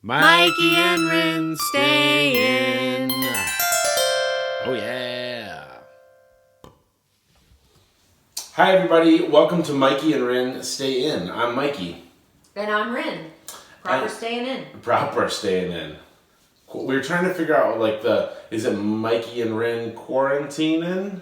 Mikey and Rinne stay in. Oh yeah. Hi everybody, welcome to Mikey and Rinne Stay In. I'm Mikey. And I'm Rinne. Proper staying in. Proper staying in. We were trying to figure out is it Mikey and Rinne quarantining?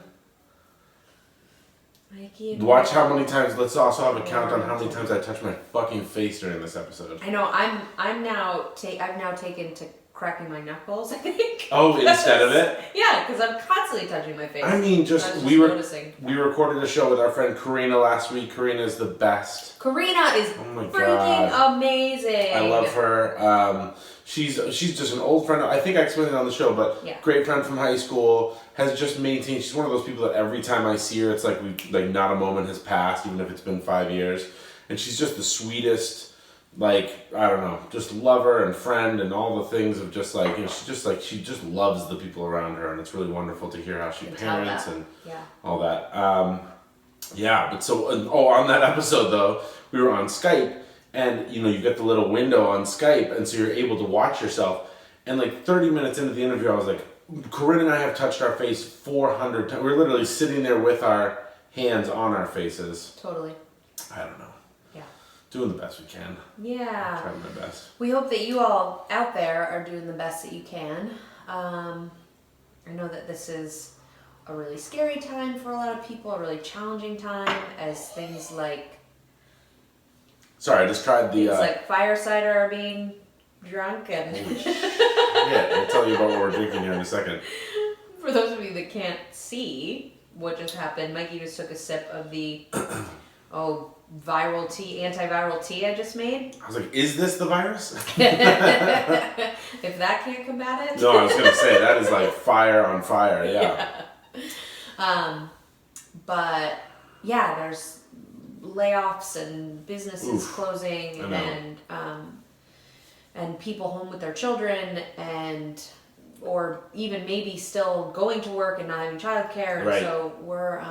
Mikey and Watch how many times. Let's also have a count on how many times I touched my fucking face during this episode. I know. I've now taken to cracking my knuckles, I think. Oh, instead of it? Yeah, because I'm constantly touching my face. I mean, noticing. We recorded a show with our friend Karina last week. Karina is the best. Karina is freaking amazing. I love her. She's just an old friend. I think I explained it on the show, but great friend from high school. Has just maintained. She's one of those people that every time I see her, it's like not a moment has passed, even if it's been 5 years. And she's just the sweetest. I don't know, just lover and friend and all the things of just she just loves the people around her, and it's really wonderful to hear how she parents and all that. But so on that episode though, we were on Skype, and you get the little window on Skype, and so you're able to watch yourself. And 30 minutes into the interview, I was like, Corinne and I have touched our face 400 times. We're literally sitting there with our hands on our faces. Totally. I don't know. Doing the best we can. Yeah. I'm trying my best. We hope that you all out there are doing the best that you can. I know that this is a really scary time for a lot of people, a really challenging time, as things like... Sorry, I just tried the... Things like fire cider are being drunk and... Yeah, I'll tell you about what we're drinking here in a second. For those of you that can't see what just happened, Mikey just took a sip of the... antiviral tea I just made. I was like, is this the virus? If that can't combat it. No, I was going to say, that is like fire on fire, yeah. But, yeah, there's layoffs and businesses closing and people home with their children or even maybe still going to work and not having childcare. Right. So we're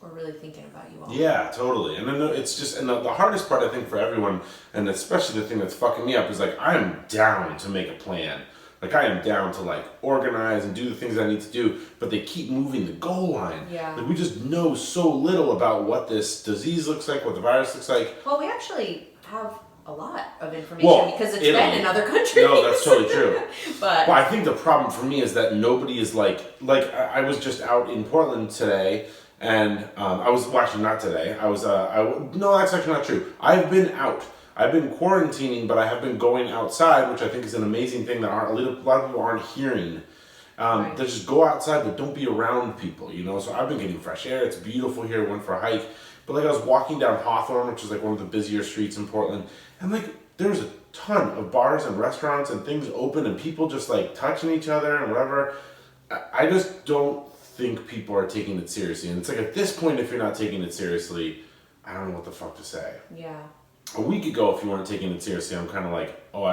really thinking about you all. Yeah, totally. And then it's just, and the hardest part I think for everyone, and especially the thing that's fucking me up, is I am down to make a plan. I am down to organize and do the things I need to do, but they keep moving the goal line. Yeah. We just know so little about what this disease looks like, what the virus looks like. Well, we actually have a lot of information because it's been in other countries. No, that's totally true. But I think the problem for me is that nobody is I was just out in Portland today. And I was watching, not today. No, that's actually not true. I've been out. I've been quarantining, but I have been going outside, which I think is an amazing thing that a lot of people aren't hearing. That just go outside, but don't be around people, So I've been getting fresh air. It's beautiful here. Went for a hike. But I was walking down Hawthorne, which is one of the busier streets in Portland. And there was a ton of bars and restaurants and things open and people just touching each other and whatever. I just don't think people are taking it seriously, and it's at this point, if you're not taking it seriously, I don't know what the fuck to say. Yeah. A week ago, if you weren't taking it seriously, I'm kind of I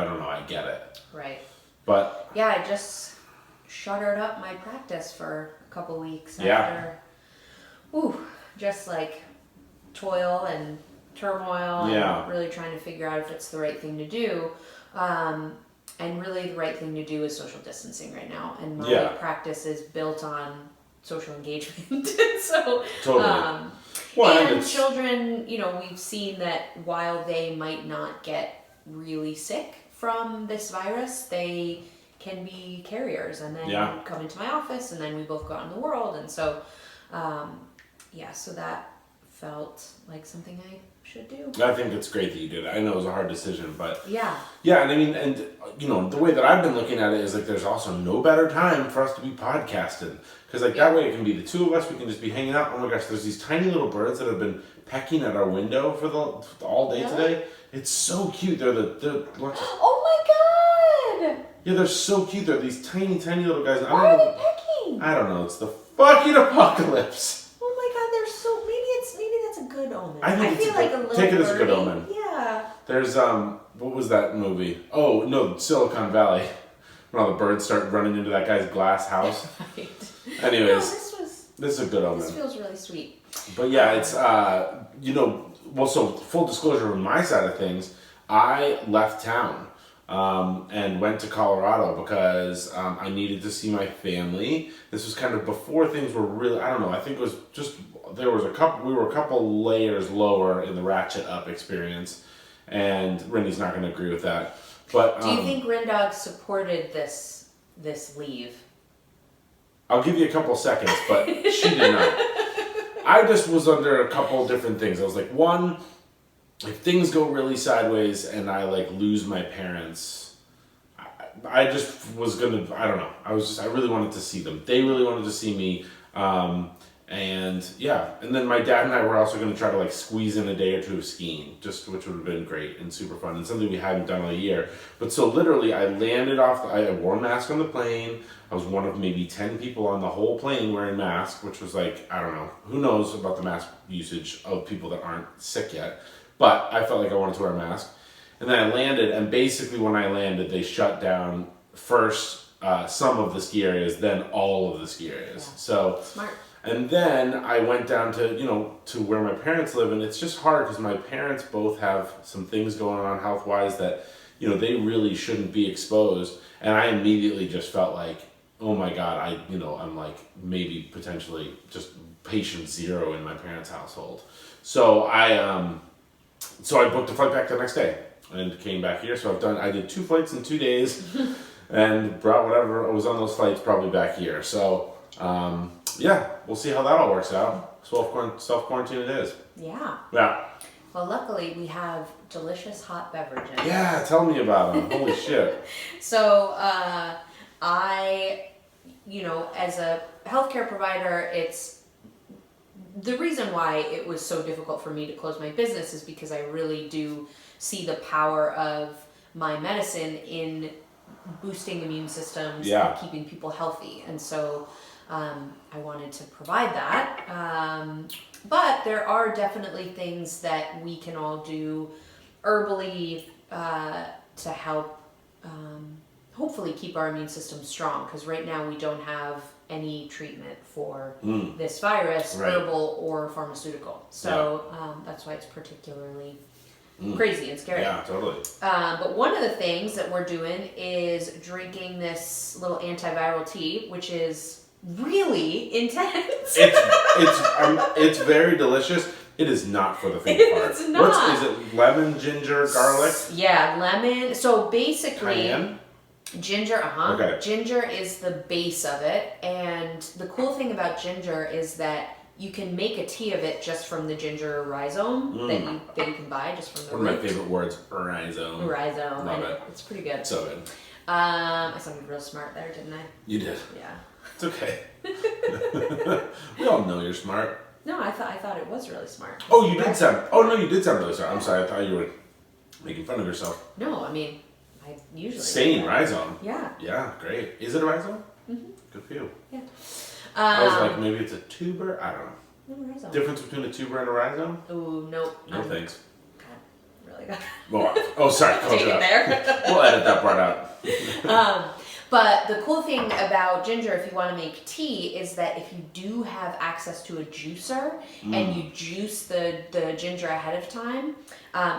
don't know, I get it. Right. But yeah, I just shuttered up my practice for a couple weeks after just toil and turmoil and really trying to figure out if it's the right thing to do. And really the right thing to do is social distancing right now, and my practice is built on social engagement. So, totally. And children, we've seen that while they might not get really sick from this virus, they can be carriers and then come into my office, and then we both go out in the world. And so, so that felt like something I should do. I think it's great that you did it. I know it was a hard decision, but... Yeah, and I mean, the way that I've been looking at it is there's also no better time for us to be podcasting. Because that way it can be the two of us, we can just be hanging out. Oh my gosh, there's these tiny little birds that have been pecking at our window for all day today. It's so cute. They're oh my god! Yeah, they're so cute. They're these tiny, tiny little guys. Why are they pecking? I don't know. It's the fucking apocalypse. Oh my god, they're so... Maybe that's a good omen. I feel like a little take it as a good omen. Yeah. There's, what was that movie? Oh, no, Silicon Valley. When all the birds start running into that guy's glass house. Right. Anyways, this is a good omen. This feels really sweet. But yeah, it's, so full disclosure on my side of things, I left town and went to Colorado because I needed to see my family. This was kind of before things were really, I don't know, I think it was just, we were a couple layers lower in the ratchet up experience, and Rinne's not going to agree with that. But do you think Rinne Dog supported this leave? I'll give you a couple seconds, but she did not. I just was under a couple different things. I was like, one, if things go really sideways and I like lose my parents, I just was gonna, I don't know. I really wanted to see them. They really wanted to see me. And then my dad and I were also gonna try to like squeeze in a day or two of skiing, which would have been great and super fun and something we hadn't done all year. But so literally I landed I wore a mask on the plane. I was one of maybe 10 people on the whole plane wearing masks, which was like, I don't know, who knows about the mask usage of people that aren't sick yet. But I felt like I wanted to wear a mask. And then I landed, and basically when I landed, they shut down first some of the ski areas, then all of the ski areas. Yeah. So smart. And then I went down to where my parents live, and it's just hard because my parents both have some things going on health-wise that, they really shouldn't be exposed. And I immediately just felt like, oh my God, I'm like maybe potentially just patient zero in my parents' household. So I booked a flight back the next day and came back here. So I did 2 flights in 2 days and brought whatever was on those flights probably back here. So, we'll see how that all works out. Self-quarantine it is. Yeah. Yeah. Well, luckily we have delicious hot beverages. Yeah, tell me about them. Holy shit. So, as a healthcare provider, it's the reason why it was so difficult for me to close my business is because I really do see the power of my medicine in boosting immune systems and keeping people healthy. And so I wanted to provide that. But there are definitely things that we can all do herbally to help hopefully keep our immune system strong, because right now we don't have any treatment for this virus, herbal or pharmaceutical. So that's why it's particularly crazy and scary. Yeah, totally. But one of the things that we're doing is drinking this little antiviral tea, which is really intense. It's very delicious. It is not for the faint of heart. It's not. Is it lemon, ginger, garlic? Yeah, lemon. So basically, cayenne? Ginger, Okay. Ginger is the base of it, and the cool thing about ginger is that you can make a tea of it just from the ginger rhizome that you can buy just from the root. One of my favorite words, rhizome. Rhizome. Love it. It's pretty good. So good. I sounded real smart there, didn't I? You did. Yeah. It's okay. We all know you're smart. No, I thought it was really smart. Oh, you did sound. Oh no, you did sound really smart. I'm sorry. I thought you were making fun of yourself. No, I mean, I usually. Sane rhizome. Yeah. Yeah, great. Is it a rhizome? Mm-hmm. Good for you. Yeah. I was like, maybe it's a tuber. I don't know. No, rhizome. Difference between a tuber and a rhizome? Ooh, nope. No thanks. God, really good. Oh, sorry. Take it there. We'll edit that part out. But the cool thing about ginger, if you want to make tea, is that if you do have access to a juicer and you juice the ginger ahead of time,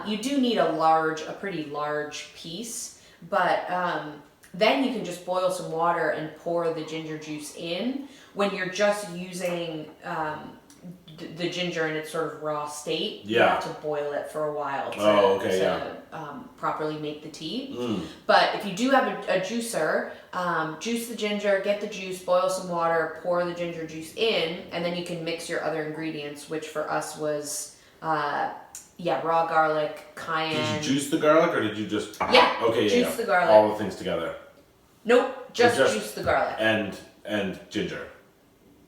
you do need a pretty large piece, but then you can just boil some water and pour the ginger juice in. When you're just using the ginger in its sort of raw state, you have to boil it for a while to properly make the tea. But if you do have a juicer, juice the ginger, get the juice, boil some water, pour the ginger juice in, and then you can mix your other ingredients, which for us was raw garlic, cayenne. Did you juice the garlic or did you just... Yeah, okay, juice the garlic. All the things together. Nope, just juice the garlic. And ginger.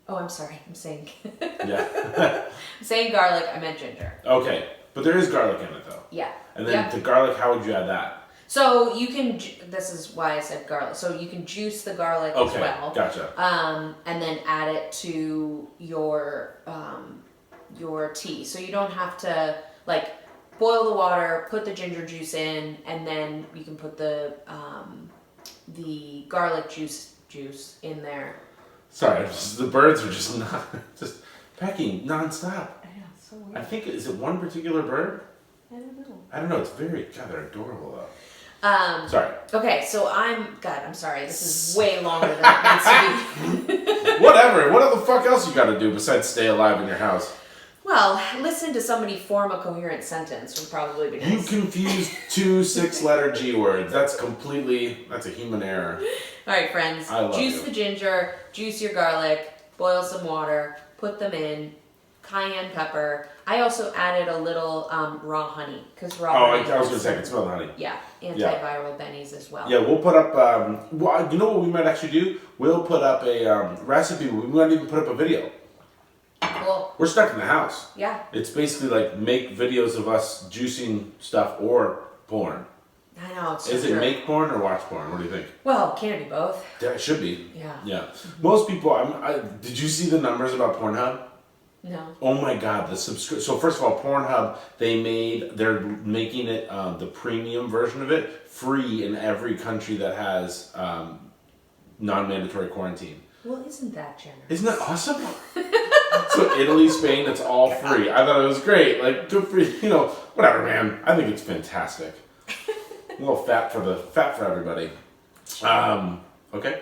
Oh, I'm sorry. I'm saying... Yeah. I'm saying garlic. I meant ginger. Okay. But there is garlic in it, though. Yeah. And then the garlic, how would you add that? So you can... This is why I said garlic. So you can juice the garlic as well. Gotcha. And then add it to your tea. So you don't have to, boil the water, put the ginger juice in, and then you can put the garlic juice in there. Sorry, the birds are just pecking nonstop. I know, it's so weird. I think, is it one particular bird? I don't know. I don't know, it's very, God, they're adorable Sorry. Okay, so I'm sorry. This is way longer than it needs to be. Whatever. What the fuck else you got to do besides stay alive in your house? Well, listen to somebody form a coherent sentence would probably be nice. You confused 2 6-letter G words. That's a human error. All right, friends. I love Juice the ginger, juice your garlic, boil some water, put them in, cayenne pepper. I also added a little raw honey because raw honey. I was going to say I can smell the honey. Yeah, antiviral bennies as well. Yeah, we'll put up. You know what we might actually do? We'll put up a recipe. We might even put up a video. Cool. We're stuck in the house. Yeah. It's basically like make videos of us juicing stuff or porn. I know. It's Is it make porn or watch porn? What do you think? Well, can it be both? Yeah, it should be. Yeah. Yeah. Most people. Did you see the numbers about Pornhub? No. Oh my God, So first of all, Pornhub, they're making it the premium version of it free in every country that has non-mandatory quarantine. Well, isn't that generous? Isn't that awesome? So Italy, Spain, it's all free. I thought it was great. Like, good for you. Whatever, man. I think it's fantastic. A little fat for everybody. Okay.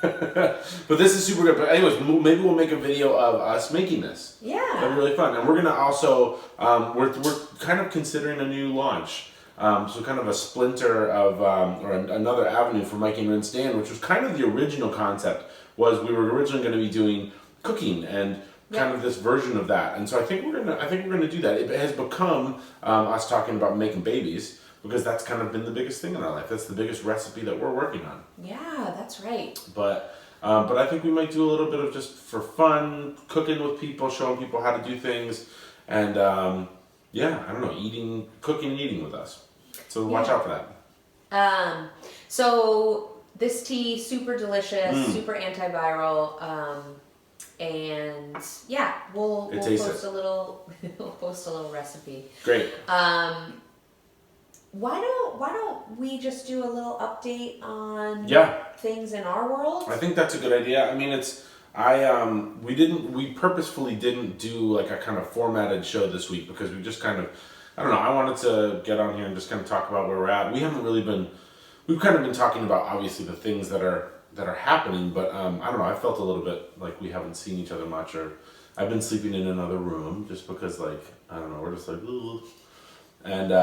But this is super good. But anyways, maybe we'll make a video of us making this. Yeah. That'd be really fun. And we're gonna also we're kind of considering a new launch. So kind of a splinter of or another avenue for Mikey and Rinne Stand, which was kind of the original concept. Was we were originally going to be doing cooking and kind of this version of that. And so I think we're gonna do that. It has become us talking about making babies. Because that's kind of been the biggest thing in our life. That's the biggest recipe that we're working on. Yeah, that's right. But I think we might do a little bit of just for fun, cooking with people, showing people how to do things, and I don't know, cooking and eating with us. So watch out for that. So this tea, super delicious, super antiviral, and yeah, we'll post a little recipe. Great. Why don't we just do a little update on things in our world? I think that's a good idea. I mean, we purposefully didn't do like a kind of formatted show this week because we just kind of, I don't know, I wanted to get on here and just kind of talk about where we're at. We've kind of been talking about obviously the things that are happening, but I don't know, I felt a little bit like we haven't seen each other much, or I've been sleeping in another room just because like, I don't know, we're just like, ugh. And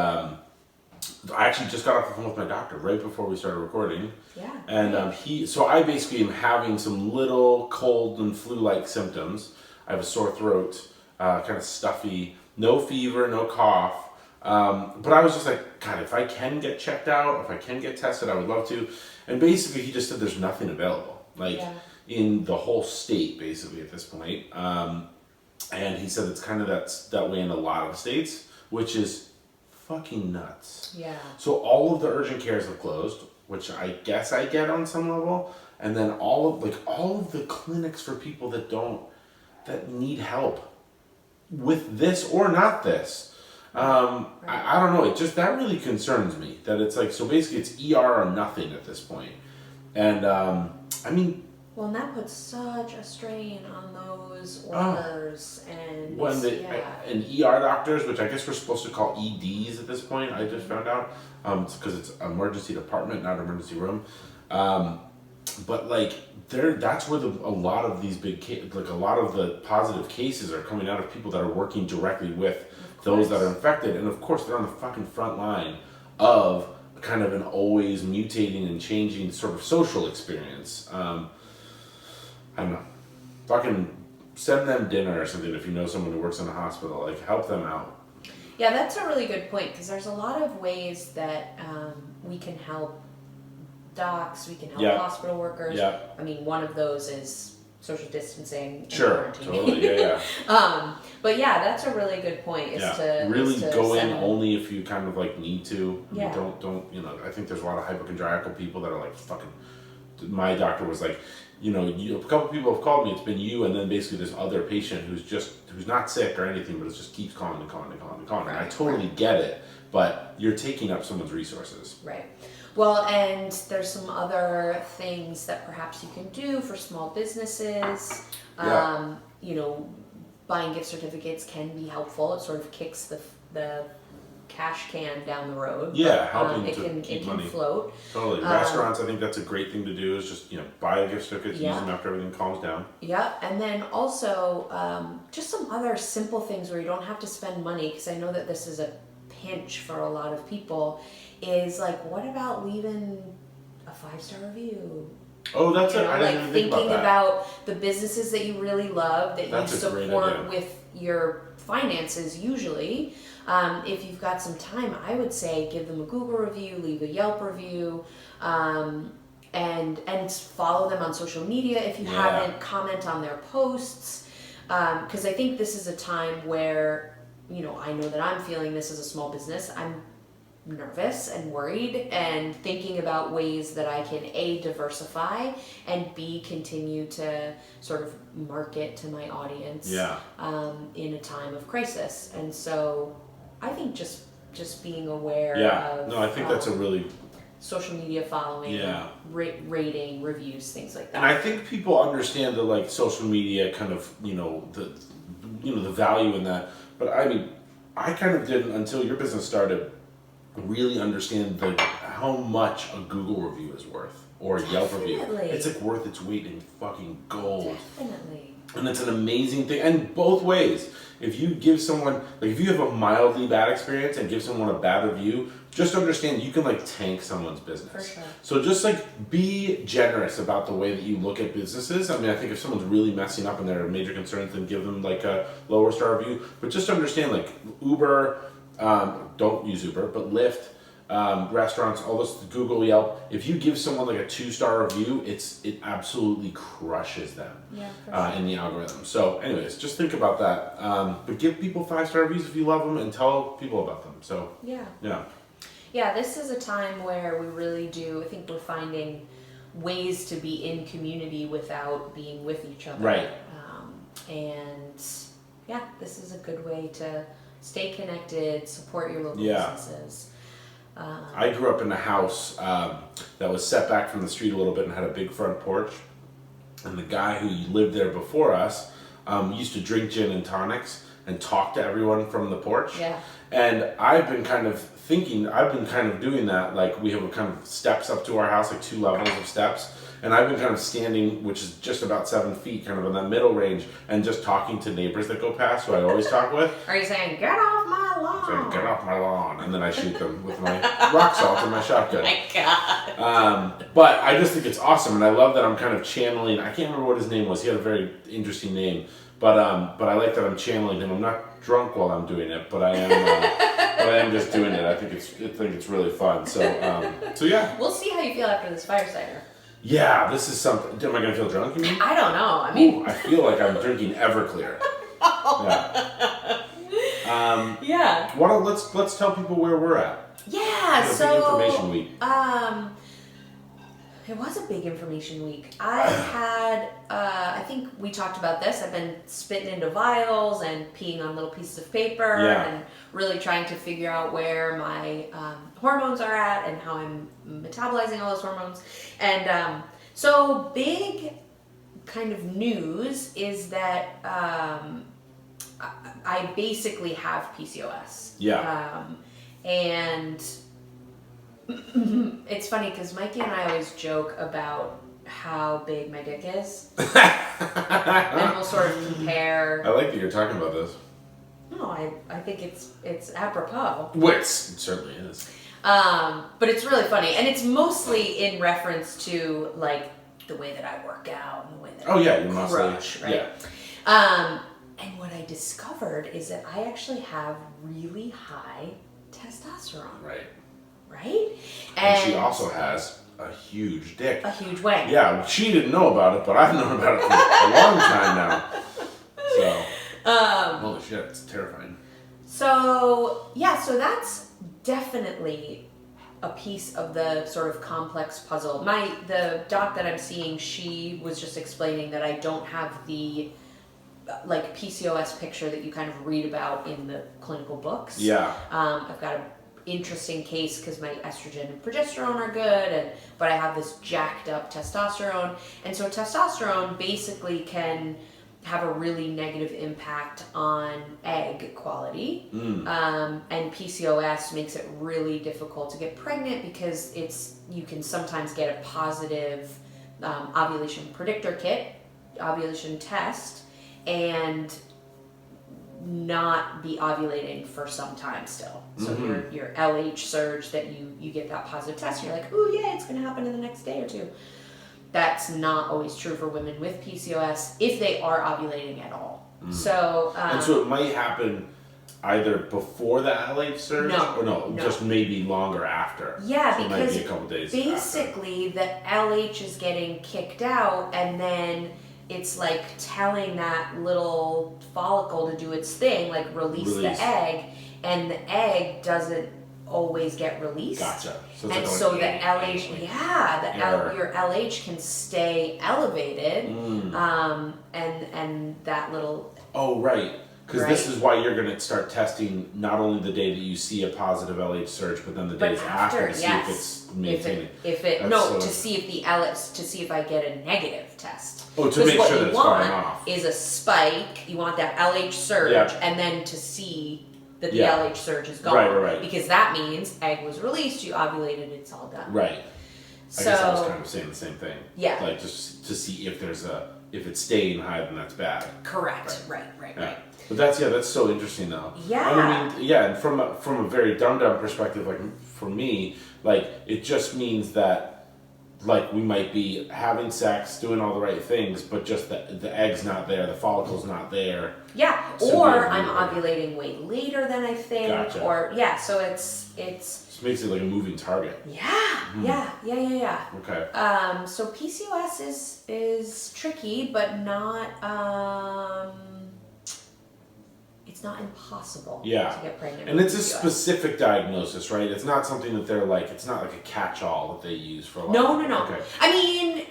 I actually just got off the phone with my doctor right before we started recording. Yeah. And so I basically am having some little cold and flu-like symptoms. I have a sore throat, kind of stuffy, no fever, no cough. But I was just like, God, if I can get checked out, if I can get tested, I would love to. And basically he just said there's nothing available, in the whole state basically at this point. And he said it's kind of that way in a lot of states, which is fucking nuts. Yeah. So all of the urgent cares have closed, which I guess I get on some level, and then all of the clinics for people that need help with this or not this. I don't know. That really concerns me that it's like, so basically it's ER or nothing at this point. And I mean, well, and that puts such a strain on those workers and ER doctors, which I guess we're supposed to call EDs at this point. I just found out because it's emergency department, not emergency room. But like that's where a lot of these a lot of the positive cases are coming out of people that are working directly with those that are infected, and of course they're on the fucking front line of kind of an always mutating and changing sort of social experience. I don't know. Fucking send them dinner or something if you know someone who works in a hospital. Like, help them out. Yeah, that's a really good point because there's a lot of ways that we can help docs, we can help hospital workers. Yeah. I mean, one of those is social distancing. Sure, totally, yeah. But yeah, that's a really good point. Really go in only if you kind of like need to. Yeah. Don't I think there's a lot of hypochondriacal people that are like fucking. My doctor was like, a couple people have called me. It's been you, and then basically this other patient who's not sick or anything, but it just keeps calling and calling and calling and calling. And I totally get it, but you're taking up someone's resources. Right. Well, and there's some other things that perhaps you can do for small businesses. Buying gift certificates can be helpful. It sort of kicks the cash can down the road. Yeah, helping to keep money. It can float. Totally. Restaurants, I think that's a great thing to do, is just, buy a gift certificate, use them after everything calms down. Yeah, and then also just some other simple things where you don't have to spend money, because I know that this is a pinch for a lot of people, is like, what about leaving a 5-star review? Oh, that's it. I didn't even think thinking about the businesses that you really love, that you support with your finances usually. If you've got some time, I would say give them a Google review, leave a Yelp review, and follow them on social media if you haven't. Comment on their posts, because I think this is a time where, I know that I'm feeling this as a small business. I'm nervous and worried and thinking about ways that I can A, diversify, and B, continue to sort of market to my audience in a time of crisis. And so I think just being aware of... No, I think that's a really... social media following, rating, reviews, things like that. And I think people understand the social media kind of, the value in that. But I mean, I kind of didn't, until your business started, really understand how much a Google review is worth, or a Yelp review. It's worth its weight in fucking gold. Definitely. And it's an amazing thing, and both ways. If you give someone, if you have a mildly bad experience and give someone a bad review, just understand you can tank someone's business. For sure. So just be generous about the way that you look at businesses. I mean, I think if someone's really messing up and there are major concerns, then give them a lower star review. But just understand Uber, don't use Uber, but Lyft, restaurants, all this, Google, Yelp. If you give someone a 2-star review, it absolutely crushes them in the algorithm. So, anyways, just think about that. But give people 5-star reviews if you love them, and tell people about them. So yeah. This is a time where we really do. I think we're finding ways to be in community without being with each other. Right. And this is a good way to stay connected, support your local businesses. I grew up in a house that was set back from the street a little bit and had a big front porch. And the guy who lived there before us used to drink gin and tonics and talk to everyone from the porch. Yeah. And I've been kind of doing that. We have kind of steps up to our house, 2 levels of steps. And I've been kind of standing, which is just about 7 feet, kind of in that middle range, and just talking to neighbors that go past, who I always talk with. Are you saying, get off my lawn? Saying, get off my lawn. And then I shoot them with my rock salt and my shotgun. Oh my God. But I just think it's awesome, and I love that I'm kind of channeling. I can't remember what his name was. He had a very interesting name. But I like that I'm channeling him. I'm not drunk while I'm doing it, but I am just doing it. I think it's really fun. So yeah. We'll see how you feel after this fire cider. Yeah, this is something. Am I going to feel drunk, you mean? I don't know. I mean... I feel like I'm drinking Everclear. Yeah. Let's tell people where we're at. Yeah, Big information week. It was a big information week. I had, I think we talked about this. I've been spitting into vials and peeing on little pieces of paper and really trying to figure out where my hormones are at and how I'm metabolizing all those hormones. And so big kind of news is that I basically have PCOS. Yeah. And it's funny because Mikey and I always joke about how big my dick is. And we'll sort of compare. I like that you're talking about this. No, I think it's apropos. Well, it certainly is. But it's really funny. And it's mostly in reference to the way that I work out and the way that I crush, right? Yeah. And what I discovered is that I actually have really high testosterone. Right. Right? And she also has a huge dick. A huge wang. Yeah, she didn't know about it, but I've known about it for a long time now. So, holy shit, it's terrifying. So that's definitely a piece of the sort of complex puzzle. The doc that I'm seeing, she was just explaining that I don't have the PCOS picture that you kind of read about in the clinical books. Yeah. I've got a interesting case because my estrogen and progesterone are good, but I have this jacked up testosterone, and so testosterone basically can have a really negative impact on egg quality. And PCOS makes it really difficult to get pregnant because you can sometimes get a positive ovulation predictor kit, ovulation test, and not be ovulating for some time still. So your LH surge that you get that positive test, and you're like, oh yeah, it's going to happen in the next day or two. That's not always true for women with PCOS if they are ovulating at all. So and so it might happen either before the LH surge or no, just maybe longer after. Yeah, so because it might be a couple days basically after. The LH is getting kicked out, and then it's like telling that little follicle to do its thing, like release the egg, and the egg doesn't always get released. Gotcha. So and so the LH, your LH can stay elevated, and that little. Oh right, because this is why you're going to start testing not only the day that you see a positive LH surge, but then the days after to see if it's maintaining. To see if the LH, to see if I get a negative test. Oh, to make sure that it's falling off. Is a spike. You want that LH surge, and then to see that the LH surge is gone. Right. Because that means egg was released, you ovulated, it's all done. Right. I guess I was kind of saying the same thing. Yeah. Like just to see if if it's staying high, then that's bad. Correct. Right. But that's so interesting though. Yeah. I mean, and from a very dumbed down perspective, like for me, like it just means that like we might be having sex, doing all the right things, but just the egg's not there, the follicle's not there. Yeah, or I'm ovulating way later than I think. Gotcha. Or so it's. Just makes it like a moving target. Yeah. Okay. So PCOS is tricky, but not. It's not impossible to get pregnant. And it's a specific diagnosis, right? It's not something that they're like, it's not like a catch-all that they use for a lot of No. Okay. I mean,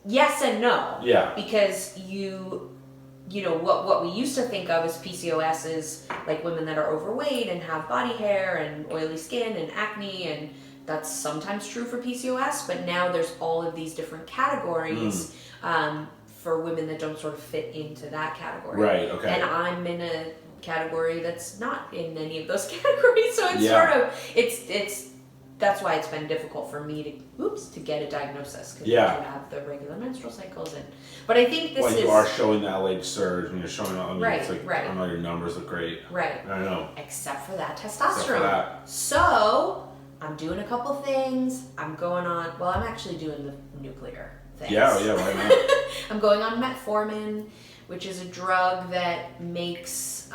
yes and no. Yeah. Because you know, what we used to think of as PCOS is like women that are overweight and have body hair and oily skin and acne, and that's sometimes true for PCOS, but now there's all of these different categories. For women that don't sort of fit into that category. Right, okay. And I'm in a category that's not in any of those categories, so it's sort of, it's that's why it's been difficult for me to get a diagnosis, because I don't have the regular menstrual cycles. But I think this is... you are showing the LH surge, and you're showing all, it's like, right. Your numbers look great. Right. I know. Except for that testosterone. So, I'm doing a couple things. I'm actually doing the nuclear things. Yeah, why not? I'm going on metformin, which is a drug that makes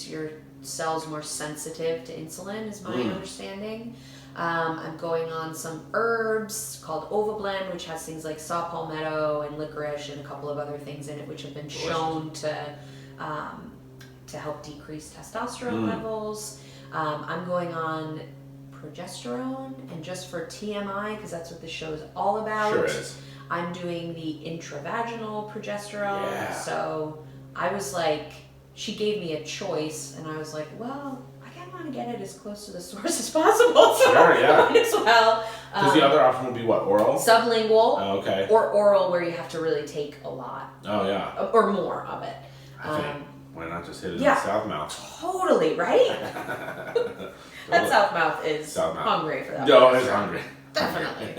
your cells more sensitive to insulin, is my understanding. I'm going on some herbs called Ovablend, which has things like saw palmetto and licorice and a couple of other things in it, which have been shown to help decrease testosterone levels. I'm going on progesterone, and just for TMI, because that's what this show is all about. Sure is. I'm doing the intravaginal progesterone. Yeah. So I was like, she gave me a choice, and I was like, well, I kind of want to get it as close to the source as possible. So sure, yeah. might as well. Because the other option would be what? Oral? Sublingual. Oh, okay. Or oral, where you have to really take a lot. Oh, yeah. Or more of it. I think, why not just hit it in the south mouth? Totally, right? That south mouth is hungry for that. No, it's hungry. Definitely.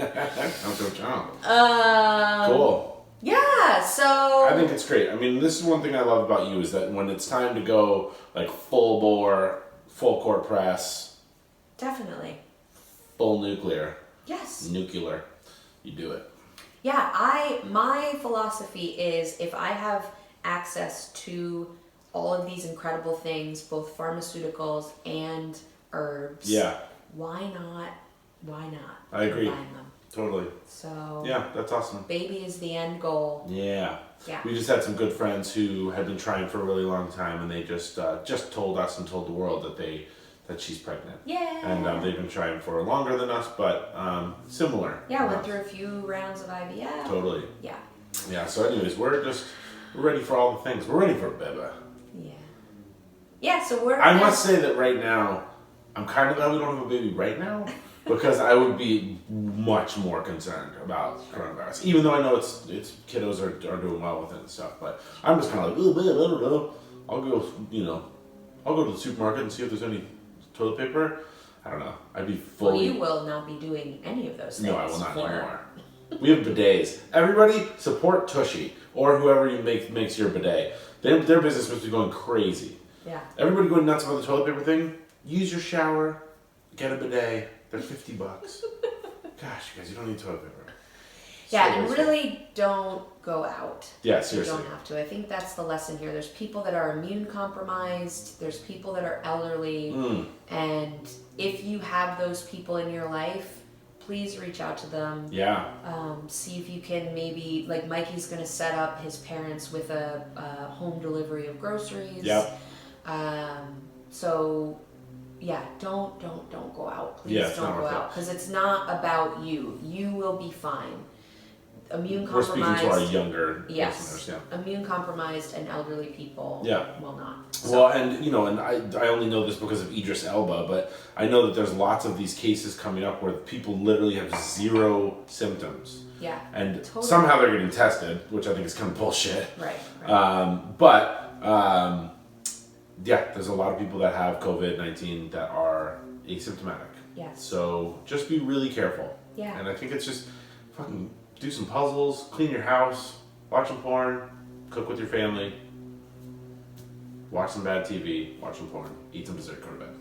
Cool. Yeah, so... I think it's great. I mean, this is one thing I love about you, is that when it's time to go, like, full bore, full court press... Definitely. Full nuclear. Yes. Nuclear. You do it. Yeah, my philosophy is if I have access to all of these incredible things, both pharmaceuticals and herbs, why not I agree. combine them? Totally. So yeah, that's awesome. Baby is the end goal. Yeah. We just had some good friends who had been trying for a really long time, and they just told us and told the world that she's pregnant. Yeah. And they've been trying for longer than us, but similar. Yeah, went through a few rounds of IVF. Totally. Yeah. Yeah. So, anyways, we're ready for all the things. We're ready for Beba. Yeah. Yeah. So I must say that right now, I'm kind of glad we don't have a baby right now because I would be much more concerned about coronavirus. Even though I know it's kiddos are doing well with it and stuff, but I'm just kind of like, oh man, I don't know. I'll go to the supermarket and see if there's any toilet paper. I don't know. I'd be fully... Well, you will not be doing any of those things. No, I will not anymore. We have bidets. Everybody support Tushy or whoever you makes your bidet. Their business must be going crazy. Yeah. Everybody going nuts about the toilet paper thing. Use your shower. Get a bidet. They're $50. Gosh, you guys, you don't need toilet paper. Yeah, and really don't go out. Yeah, seriously. You don't have to. I think that's the lesson here. There's people that are immune compromised. There's people that are elderly. And if you have those people in your life, please reach out to them. Yeah. See if you can maybe, like Mikey's going to set up his parents with a home delivery of groceries. Yep. So, yeah, don't go out. Please don't go out because it's not about you. You will be fine. Immune compromised. We're speaking to our younger listeners. Yeah. Immune compromised and elderly people will not. So. Well, and I only know this because of Idris Elba, but I know that there's lots of these cases coming up where people literally have zero symptoms. Yeah. And somehow they're getting tested, which I think is kind of bullshit. Right. Yeah, there's a lot of people that have COVID-19 that are asymptomatic. Yes. So just be really careful. Yeah. And I think it's just fucking do some puzzles, clean your house, watch some porn, cook with your family, watch some bad TV, watch some porn, eat some dessert, go to bed.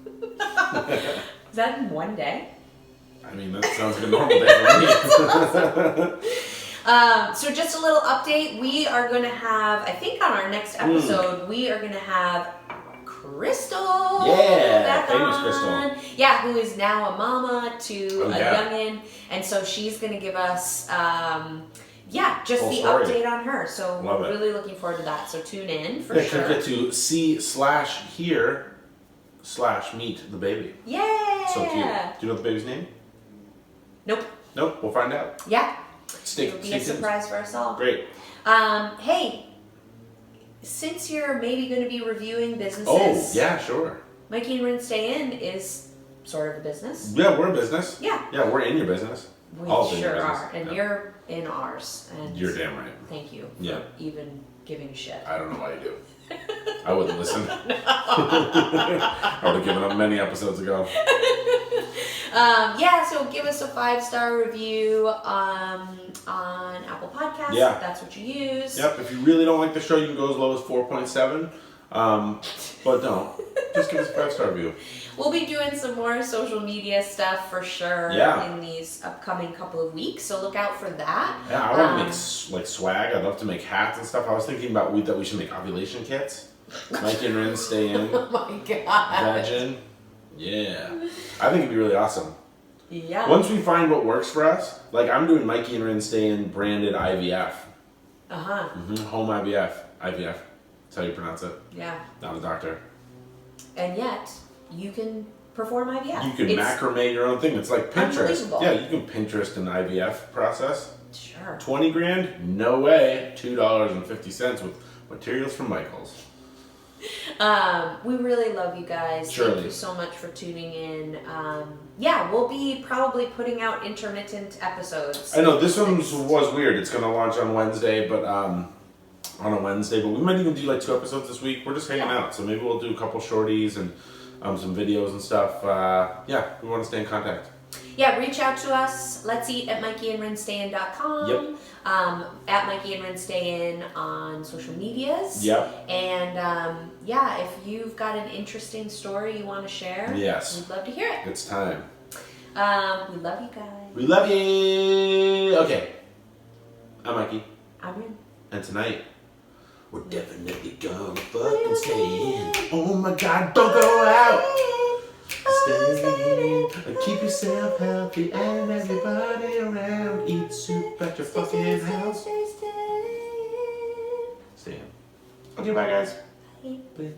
Is that in one day? I mean, that sounds like a normal day for me. So just a little update. We are going to have, I think on our next episode, we are going to have Crystal. Yeah, famous Crystal. Yeah, who is now a mama to a youngin'. And so she's going to give us, just full the story. Update on her. So we're really looking forward to that. So tune in for sure. Get to see/hear/meet the baby. Yay! So cute. Do you know the baby's name? Nope. We'll find out. Yeah. It'll be a surprise for us all. Great. Hey, since you're maybe going to be reviewing businesses. Oh, yeah, sure. Mikey and Rinne Stay In is sort of a business. Yeah, we're a business. Yeah. Yeah, we're in your business. We sure are. And you're in ours. And you're damn right. Thank you for even giving a shit. I don't know why you do. I wouldn't listen. I would have given up many episodes ago. So give us a 5-star review on Apple Podcasts. Yeah. If that's what you use. Yep. If you really don't like the show, you can go as low as 4.7. But don't. Just give us a 5-star review. We'll be doing some more social media stuff for sure in these upcoming couple of weeks, so look out for that. Yeah, I want to make swag. I'd love to make hats and stuff. I was thinking about that we should make ovulation kits. Mikey and Rinne Stay In. Oh my god. Virgin. Yeah. I think it'd be really awesome. Yeah. Once we find what works for us, like I'm doing Mikey and Rinne Stay In branded IVF. Uh-huh. Home IVF. IVF. That's how you pronounce it. Yeah. Not a doctor. And yet, you can perform IVF. You can macrame your own thing. It's like Pinterest. Yeah, you can Pinterest an IVF process. Sure. $20,000? No way. $2.50 with materials from Michael's. We really love you guys. Surely. Thank you so much for tuning in. We'll be probably putting out intermittent episodes. I know this one was weird. It's going to launch on Wednesday, but we might even do like 2 episodes this week. We're just hanging out, so maybe we'll do a couple shorties and some videos and stuff. We want to stay in contact. Yeah, reach out to us. Let's eat at mikeyandrinnestayin.com. Yep. At Mikey and Rinne Stay In on social medias. Yep. And if you've got an interesting story you want to share, we'd love to hear it. It's time. We love you guys. We love you. Okay. I'm Mikey. I'm Rinne. And tonight, we're definitely gonna fucking stay in. Oh my god, don't go out. Stay in. Keep yourself healthy and everybody around. Eat soup at your fucking house. Stay in. Okay, bye guys. Bye.